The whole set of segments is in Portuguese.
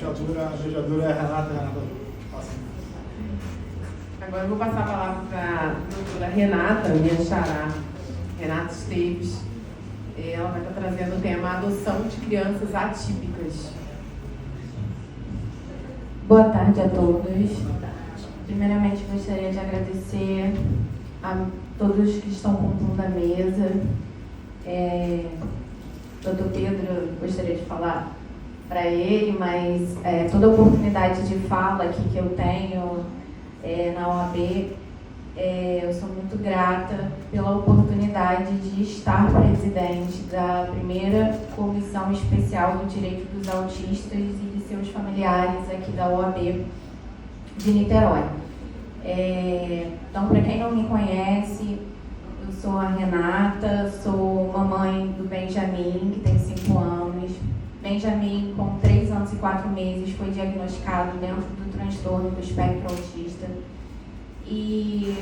a mediadora é a Renata. Renata, passa. Agora eu vou passar a palavra para a doutora Renata, minha xará, Renata Esteves. Ela vai estar trazendo o tema adoção de crianças atípicas. Boa tarde a todos. Primeiramente, gostaria de agradecer a todos que estão compondo a mesa. Doutor Pedro, gostaria de falar para ele, mas toda a oportunidade de fala aqui que eu tenho na OAB, eu sou muito grata pela oportunidade de estar presidente da primeira Comissão Especial do Direito dos Autistas e de seus familiares aqui da OAB de Niterói. Então, para quem não me conhece, eu sou a Renata, sou mamãe do Benjamin, que tem 5 anos. Benjamin, com 3 anos e 4 meses, foi diagnosticado dentro do transtorno do espectro autista. E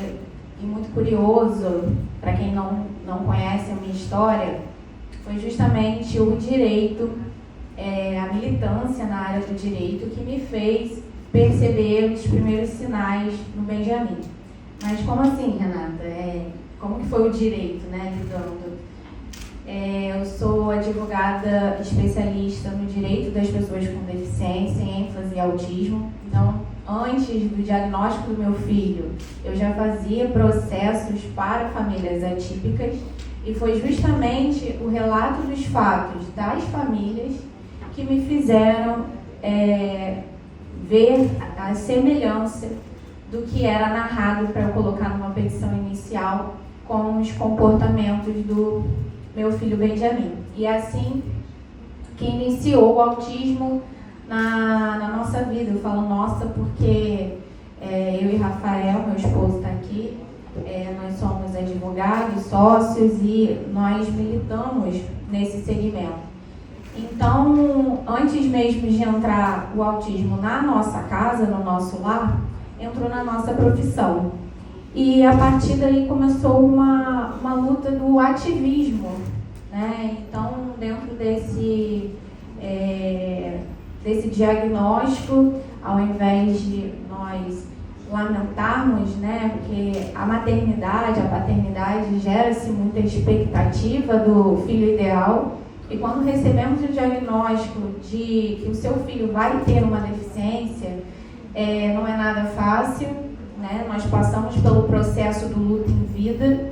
muito curioso, para quem não conhece a minha história, foi justamente o direito, a militância na área do direito que me fez perceber os primeiros sinais no Benjamin. Mas como assim, Renata? Como que foi o direito, né, lidando? Eu sou advogada especialista no direito das pessoas com deficiência, em ênfase em autismo. Então, antes do diagnóstico do meu filho, eu já fazia processos para famílias atípicas e foi justamente o relato dos fatos das famílias que me fizeram ver a semelhança do que era narrado para eu colocar numa petição inicial com os comportamentos do meu filho Benjamin. E assim que iniciou o autismo na nossa vida. Eu falo nossa porque eu e Rafael, meu esposo, está aqui, nós somos advogados, sócios e nós militamos nesse segmento. Então, antes mesmo de entrar o autismo na nossa casa, no nosso lar, entrou na nossa profissão. E a partir daí começou uma luta do ativismo, né? Então, dentro desse diagnóstico, ao invés de nós lamentarmos, né? Porque a maternidade, a paternidade gera-se muita expectativa do filho ideal. E quando recebemos o diagnóstico de que o seu filho vai ter uma deficiência, não é nada fácil, né? Nós passamos pelo processo do luto em vida,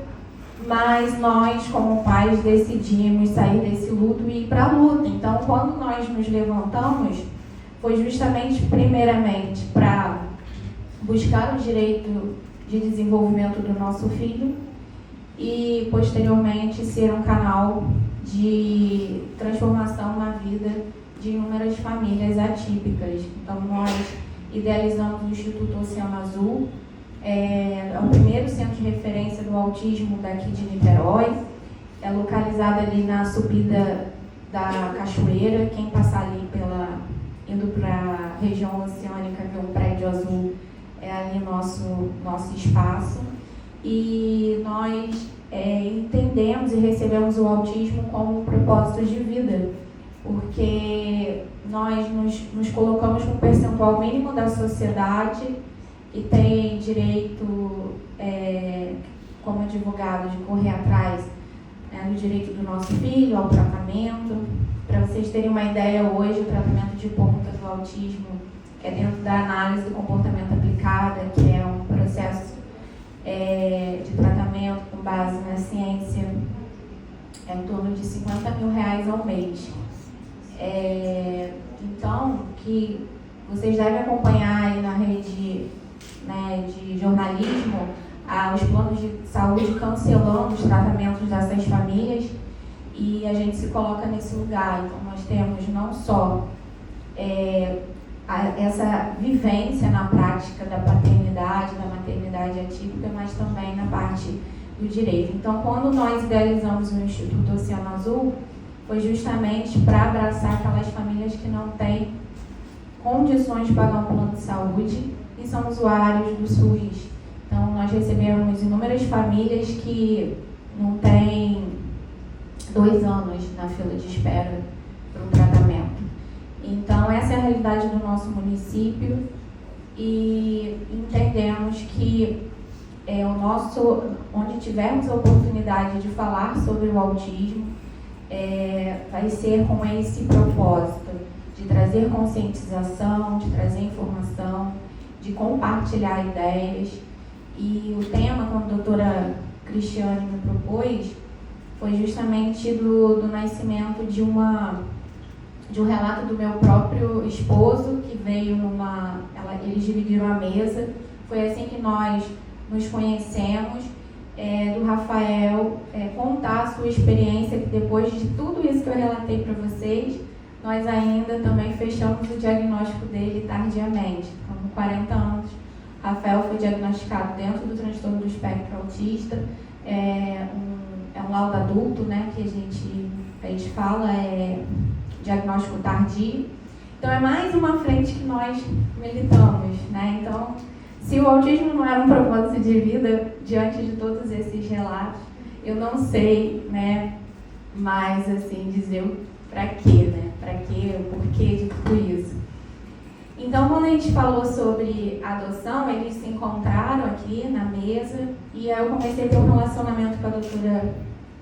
mas nós, como pais, decidimos sair desse luto e ir para a luta. Então, quando nós nos levantamos, foi justamente, primeiramente, para buscar o direito de desenvolvimento do nosso filho e, posteriormente, ser um canal de transformação na vida de inúmeras famílias atípicas. Então, nós idealizamos o Instituto Oceano Azul, é o primeiro centro de referência do autismo daqui de Niterói, é localizado ali na subida da Cachoeira. Quem passar ali indo para a região oceânica, vê um prédio azul, é ali nosso espaço. E nós entendemos e recebemos o autismo como um propósito de vida, porque nós nos colocamos no percentual mínimo da sociedade e tem direito, como advogado, de correr atrás do direito do nosso filho, ao tratamento. Para vocês terem uma ideia, hoje o tratamento de ponta do autismo é dentro da análise do comportamento aplicada, que é um processo de tratamento com base na ciência, em torno de R$50 mil ao mês. Então, que vocês devem acompanhar aí na rede, né, de jornalismo, os planos de saúde cancelando os tratamentos dessas famílias, e a gente se coloca nesse lugar. Então, nós temos não só essa vivência na prática da paternidade, da maternidade atípica, mas também na parte do direito. Então, quando nós idealizamos o Instituto Oceano Azul, foi justamente para abraçar aquelas famílias que não têm condições de pagar um plano de saúde e são usuários do SUS. Então, nós recebemos inúmeras famílias que não têm 2 anos na fila de espera para um tratamento. Então, essa é a realidade do nosso município e entendemos que onde tivermos a oportunidade de falar sobre o autismo, vai ser com esse propósito de trazer conscientização, de trazer informação, de compartilhar ideias. E o tema, como a doutora Cristiane me propôs, foi justamente do nascimento de um relato do meu próprio esposo, que veio eles dividiram a mesa. Foi assim que nós nos conhecemos, do Rafael contar a sua experiência, que depois de tudo isso que eu relatei para vocês, nós ainda também fechamos o diagnóstico dele tardiamente. Então, com 40 anos, Rafael foi diagnosticado dentro do transtorno do espectro autista, é um laudo adulto, né, que a gente fala, diagnóstico tardio. Então, é mais uma frente que nós militamos, né? Então, se o autismo não era um propósito de vida, diante de todos esses relatos, eu não sei, né, mais, assim, dizer para quê, né? Para quê, o porquê de tudo isso. Então, quando a gente falou sobre adoção, eles se encontraram aqui na mesa e aí eu comecei a ter um relacionamento com a doutora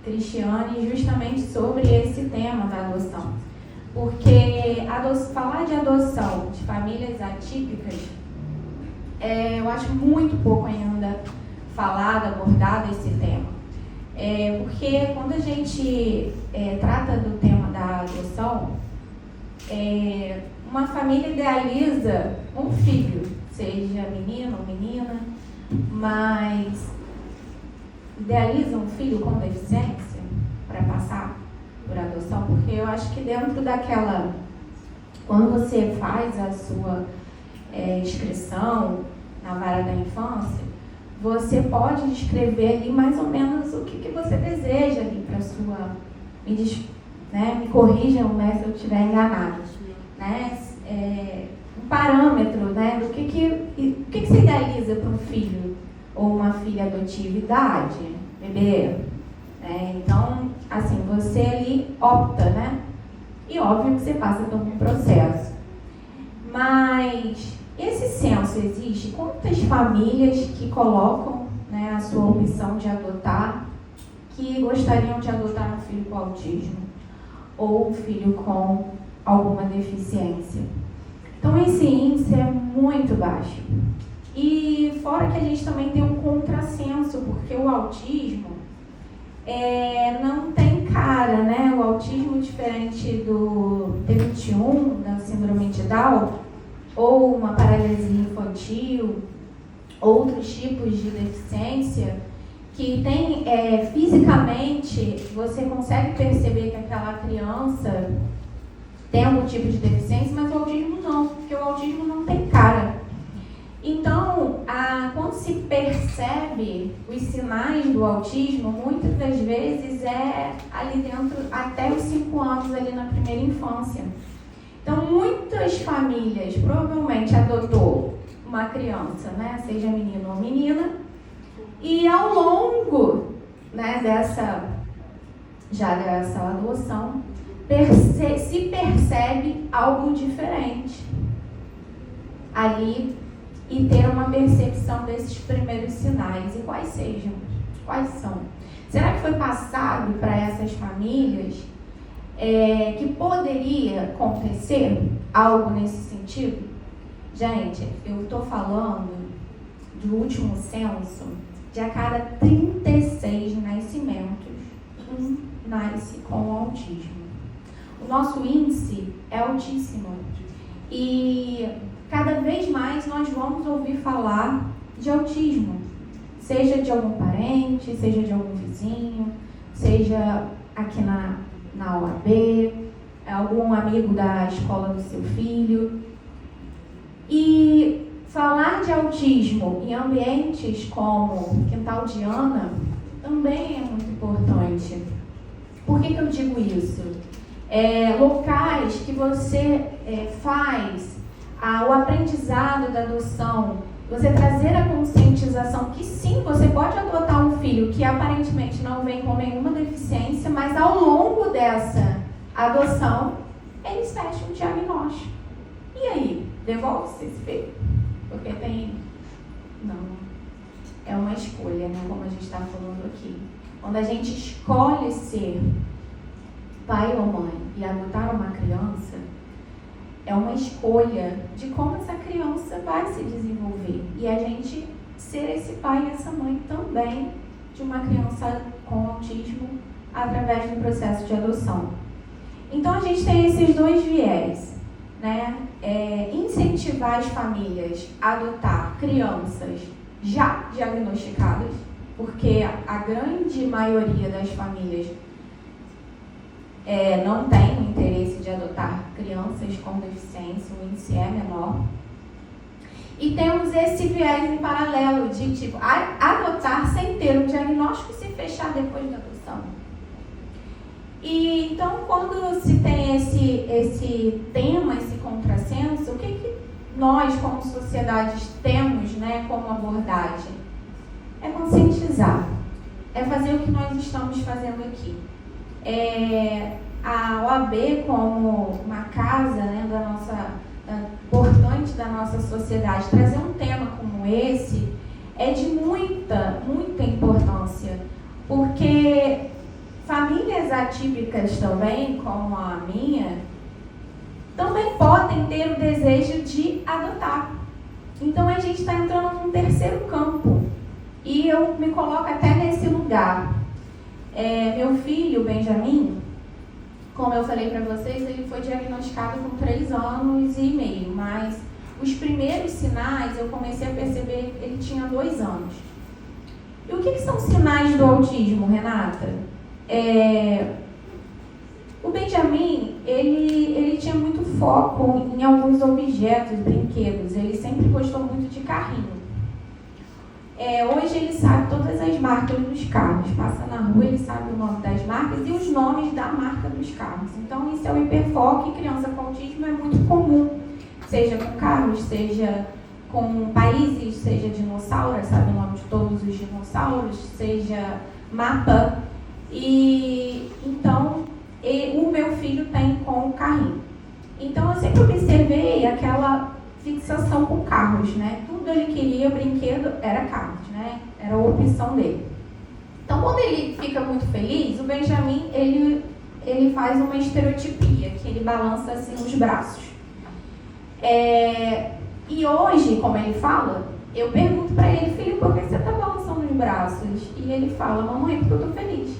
Cristiane justamente sobre esse tema da adoção. Porque falar de adoção de famílias atípicas, eu acho muito pouco ainda falado, abordado esse tema. Porque quando a gente trata do tema da adoção, uma família idealiza um filho, seja menino ou menina, mas idealiza um filho com deficiência para passar por adoção, porque eu acho que dentro daquela, quando você faz a sua inscrição na vara da infância, você pode descrever ali mais ou menos o que você deseja ali para a sua, me corrijam, né, se eu estiver enganado, né, um parâmetro, né, do que você idealiza para um filho ou uma filha adotiva, idade, bebê, então, assim, você ali opta, né, e óbvio que você passa por um processo, mas esse censo existe? Quantas famílias que colocam, né, a sua opção de adotar, que gostariam de adotar um filho com autismo ou um filho com alguma deficiência? Então, esse índice é muito baixo. E fora que a gente também tem um contrassenso, porque o autismo não tem cara, né? O autismo, diferente do T21, da síndrome de Down, ou uma paralisia infantil, outros tipos de deficiência, que tem, fisicamente, você consegue perceber que aquela criança tem algum tipo de deficiência, mas o autismo não, porque o autismo não tem cara. Então, quando se percebe os sinais do autismo, muitas das vezes ali dentro, até os 5 anos, ali na primeira infância. Então, muitas famílias provavelmente adotou uma criança, né, seja menino ou menina, e ao longo, né, dessa adoção, se percebe algo diferente ali e ter uma percepção desses primeiros sinais. E quais são? Será que foi passado para essas famílias que poderia acontecer algo nesse sentido? Gente, eu estou falando do último censo, de a cada 36 nascimentos, um nasce com autismo. O nosso índice é altíssimo e cada vez mais nós vamos ouvir falar de autismo, seja de algum parente, seja de algum vizinho, seja aqui na OAB, algum amigo da escola do seu filho. E falar de autismo em ambientes como Quintal de Ana também é muito importante. Por que eu digo isso? Locais que você faz o aprendizado da adoção, você trazer a conscientização que sim, você pode adotar um filho que aparentemente não vem com nenhuma deficiência, mas ao longo dessa adoção, eles fecham o diagnóstico. E aí, devolve-se esse filho? Porque não, é uma escolha, né? Como a gente está falando aqui. Quando a gente escolhe ser pai ou mãe e adotar uma criança, é uma escolha de como essa criança vai se desenvolver. E a gente ser esse pai e essa mãe também de uma criança com autismo através do processo de adoção. Então a gente tem esses dois viés, né? Incentivar as famílias a adotar crianças já diagnosticadas, porque a grande maioria das famílias não tem o interesse de adotar crianças com deficiência, o índice é menor. E temos esse viés em paralelo de tipo, adotar sem ter o diagnóstico e se fechar depois da adoção. E então, quando se tem esse tema, esse contrassenso, o que nós, como sociedade, temos, né, como abordagem? É conscientizar, é fazer o que nós estamos fazendo aqui. A OAB, como uma casa, né, importante da nossa sociedade, trazer um tema como esse é de muita, muita importância, porque famílias atípicas também, como a minha, também podem ter o desejo de adotar. Então a gente está entrando num terceiro campo, e eu me coloco até nesse lugar. Meu filho, Benjamin, como eu falei para vocês, ele foi diagnosticado com 3 anos e meio, mas os primeiros sinais eu comecei a perceber, ele tinha 2 anos. E o que são sinais do autismo, Renata? O Benjamin, ele tinha muito foco em alguns objetos, brinquedos, ele sempre gostou muito de carrinho. Hoje ele sabe todas as marcas dos carros, passa na rua, ele sabe o nome das marcas e os nomes da marca dos carros. Então isso é o hiperfoco, e criança com autismo é muito comum, seja com carros, seja com países, seja dinossauro, sabe o nome de todos os dinossauros, seja mapa. E então o meu filho tem com o carrinho. Então eu sempre observei aquela fixação com carros, né? Tudo ele queria, brinquedo, era carros, né? Era a opção dele. Então, quando ele fica muito feliz, o Benjamin, ele faz uma estereotipia, que ele balança assim os braços. E hoje, como ele fala, eu pergunto para ele, filho, por que você está balançando os braços? E ele fala, mamãe, porque eu estou feliz.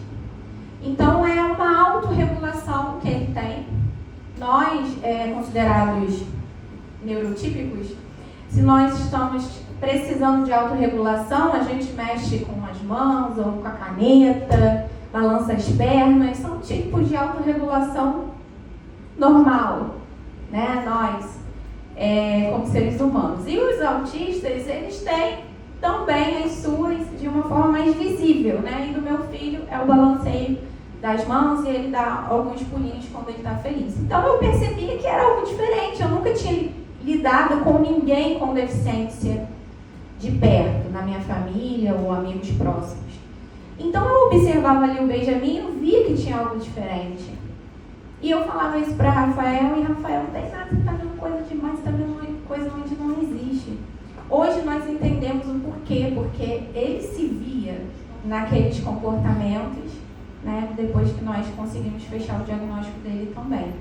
Então, é uma autorregulação que ele tem. Nós, considerados neurotípicos, se nós estamos precisando de autorregulação, a gente mexe com as mãos ou com a caneta, balança as pernas, são tipos de autorregulação normal, né? Nós, como seres humanos. E os autistas, eles têm também as suas de uma forma mais visível, né? E do meu filho é o balanceio das mãos e ele dá alguns pulinhos quando ele está feliz. Então eu percebia que era algo diferente, eu nunca tinha lidado com ninguém com deficiência de perto, na minha família ou amigos próximos. Então eu observava ali o Benjamin e eu via que tinha algo diferente. E eu falava isso para Rafael, e Rafael, não tem nada, você está vendo coisa demais, você está vendo coisa onde não existe. Hoje nós entendemos o porquê, porque ele se via naqueles comportamentos, né, depois que nós conseguimos fechar o diagnóstico dele também.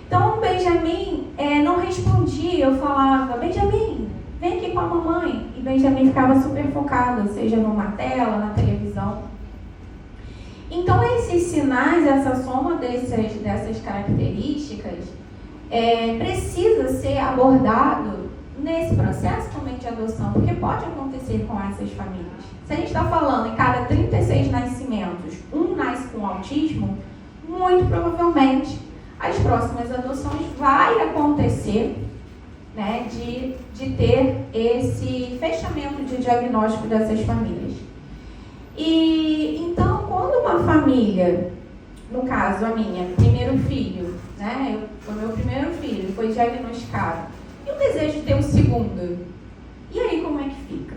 Então o Benjamin não respondia, eu falava, Benjamin, vem aqui com a mamãe. E Benjamin ficava super focado, seja numa tela, na televisão. Então esses sinais, essa soma dessas características, precisa ser abordado nesse processo também de adoção, porque pode acontecer com essas famílias. Se a gente está falando em cada 36 nascimentos, um nasce com autismo, muito provavelmente as próximas adoções vai acontecer, né, de ter esse fechamento de diagnóstico dessas famílias. E então, quando uma família, no caso a minha, primeiro filho, né, foi meu primeiro filho, foi diagnosticado, e o desejo de ter um segundo, e aí como é que fica?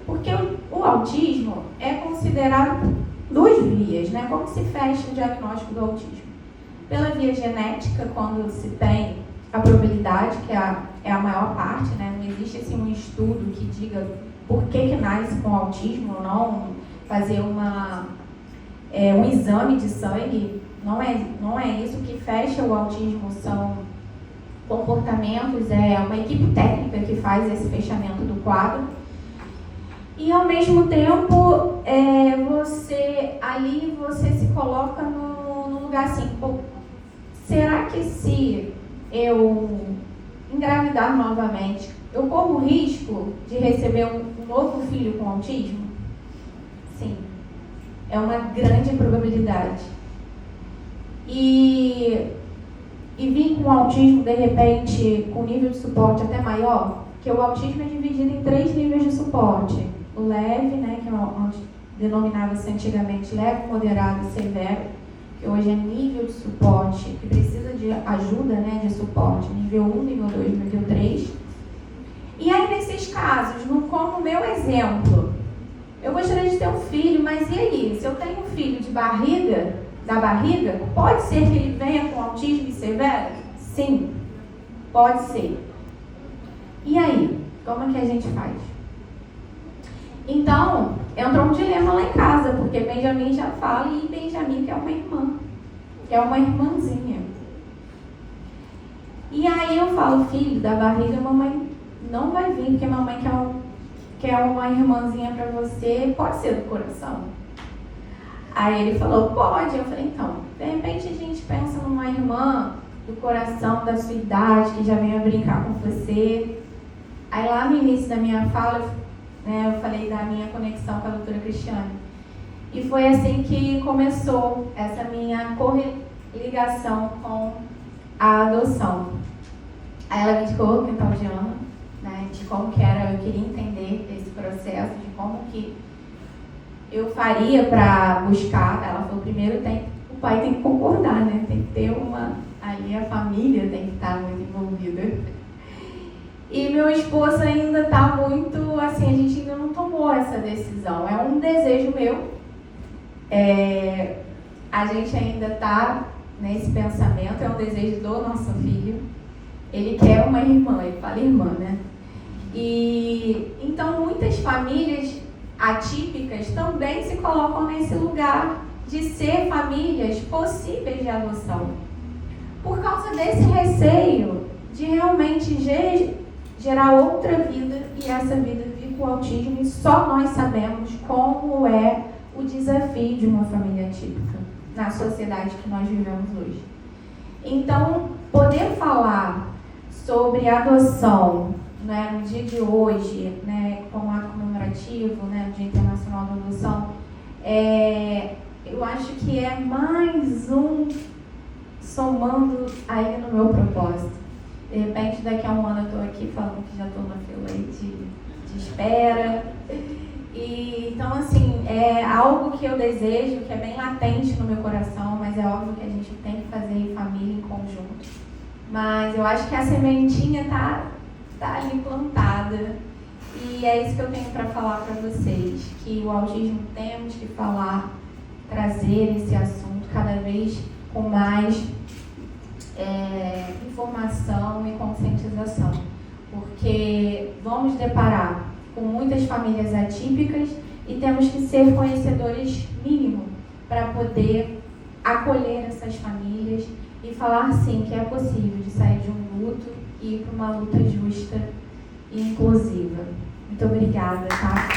Porque o autismo é considerado 2 vias, né? Como se fecha o diagnóstico do autismo? pela via genética, quando se tem a probabilidade, que é a maior parte, né? Não existe assim, um estudo que diga por que nasce com autismo ou não, fazer um exame de sangue, não é isso que fecha o autismo, são comportamentos, é uma equipe técnica que faz esse fechamento do quadro. E ao mesmo tempo, você se coloca no lugar assim, pô, será que se eu engravidar novamente, eu corro o risco de receber um novo filho com autismo? Sim, é uma grande probabilidade. E vir com autismo, de repente, com nível de suporte até maior, porque o autismo é dividido em 3 níveis de suporte. O leve, né, que denominava-se antigamente leve, moderado e severo, que hoje é nível de suporte, que precisa de ajuda, né, de suporte, nível 1, nível 2, nível 3. E aí, nesses casos, como meu exemplo, eu gostaria de ter um filho, mas e aí? Se eu tenho um filho da barriga, pode ser que ele venha com autismo severo? Sim, pode ser. E aí? Como é que a gente faz? Então, entrou um dilema lá em casa, porque Benjamin já fala, e Benjamin que é uma irmã, que é uma irmãzinha. E aí eu falo, filho, da barriga, mamãe não vai vir, porque mamãe quer uma irmãzinha para você, pode ser do coração? Aí ele falou, pode. Eu falei, então, de repente a gente pensa numa irmã do coração, da sua idade, que já veio brincar com você. Aí lá no início da minha fala, eu falei da minha conexão com a doutora Cristiane. E foi assim que começou essa minha correligação com a adoção. Aí ela me indicou o quintal de Ana, né, de como que era, eu queria entender esse processo, de como que eu faria para buscar. Ela falou, primeiro o pai tem que concordar, né, tem que ter ali a família tem que estar muito envolvida. E meu esposo ainda está muito, assim, a gente ainda não tomou essa decisão. É um desejo meu. A gente ainda está nesse pensamento, é um desejo do nosso filho. Ele quer uma irmã, ele fala irmã, né? E então muitas famílias atípicas também se colocam nesse lugar de ser famílias possíveis de adoção. Por causa desse receio de realmente gerar outra vida e essa vida vir com autismo, e só nós sabemos como é o desafio de uma família atípica na sociedade que nós vivemos hoje. Então, poder falar sobre adoção, né, no dia de hoje, né, como ato comemorativo, né, Dia Internacional da Adoção, eu acho que é mais um somando aí no meu propósito. De repente, daqui a um ano eu estou aqui falando que já estou na fila de espera. E, então, assim, é algo que eu desejo, que é bem latente no meu coração, mas é óbvio que a gente tem que fazer em família, em conjunto. Mas eu acho que a sementinha tá ali plantada. E é isso que eu tenho para falar para vocês, que o autismo temos que falar, trazer esse assunto cada vez com mais informação e conscientização, porque vamos deparar com muitas famílias atípicas e temos que ser conhecedores mínimo para poder acolher essas famílias e falar sim que é possível de sair de um luto e ir para uma luta justa e inclusiva. Muito obrigada, tá?